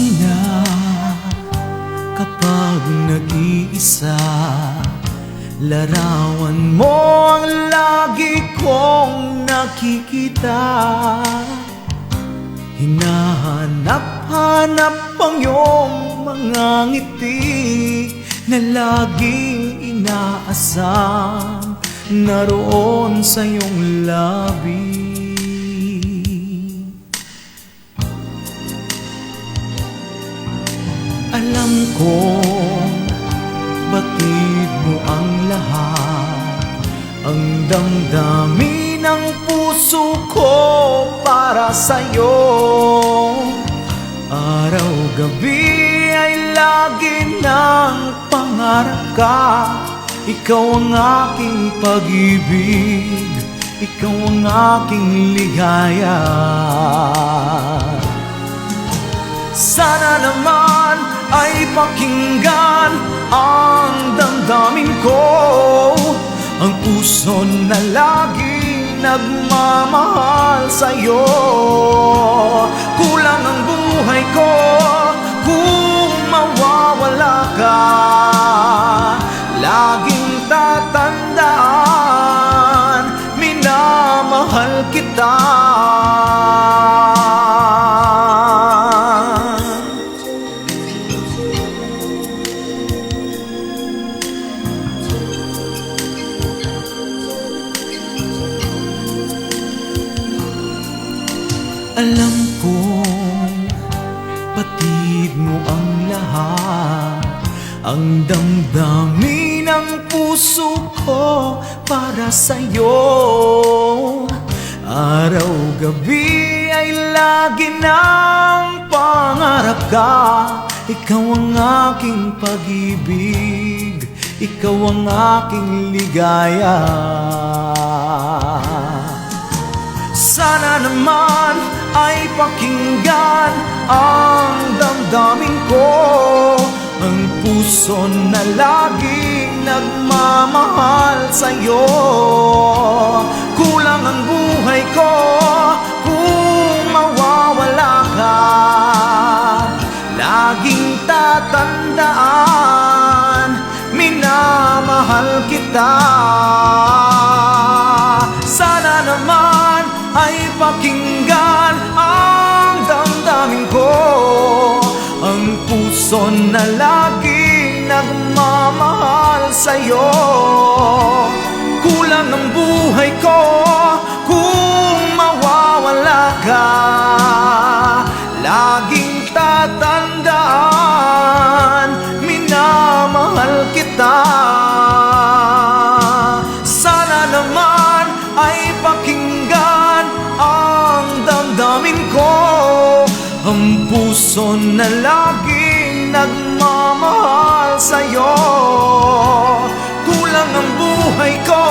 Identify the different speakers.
Speaker 1: mahina kapag nag-iisa. Larawan mo ang lagi kong nakikita. Hinahanap-hanap ang iyong mga ngiti na laging inaasam naroon sa iyong labi. Alam kong batid mo ang lahat, ang damdamin ng puso ko para sa'yo. Araw-gabi ay lagi ng pangarap ka. Ikaw ang aking pag-ibig, ikaw ang aking ligaya. Sana naman ay pakinggan ang damdamin ko, ang puso na laging nagmamahal sa'yo. Kulang ang buhay ko kung mawawala ka. Laging tatandaan, minamahal kita. Alam kong batid mo ang lahat, ang damdamin ng puso ko para sa'yo. Araw-gabi ay lagi ng pangarap ka. Ikaw ang aking pag-ibig, ikaw ang aking ligaya. Sana naman ay pakinggan ang damdamin ko, ang puso na laging nagmamahal sa'yo. Kulang ang buhay ko kung mawawala ka. Laging tatandaan, minamahal kita. Sana naman ay pakinggan ang damdamin ko, ang puso na laging nagmamahal sa'yo. Kulang ang buhay ko kung mawawala ka. Laging tatandaan, minamahal kita. Sana naman ay pakinggan ang damdamin ko, ang puso na laging nagmamahal sa'yo. Kulang ang buhay ko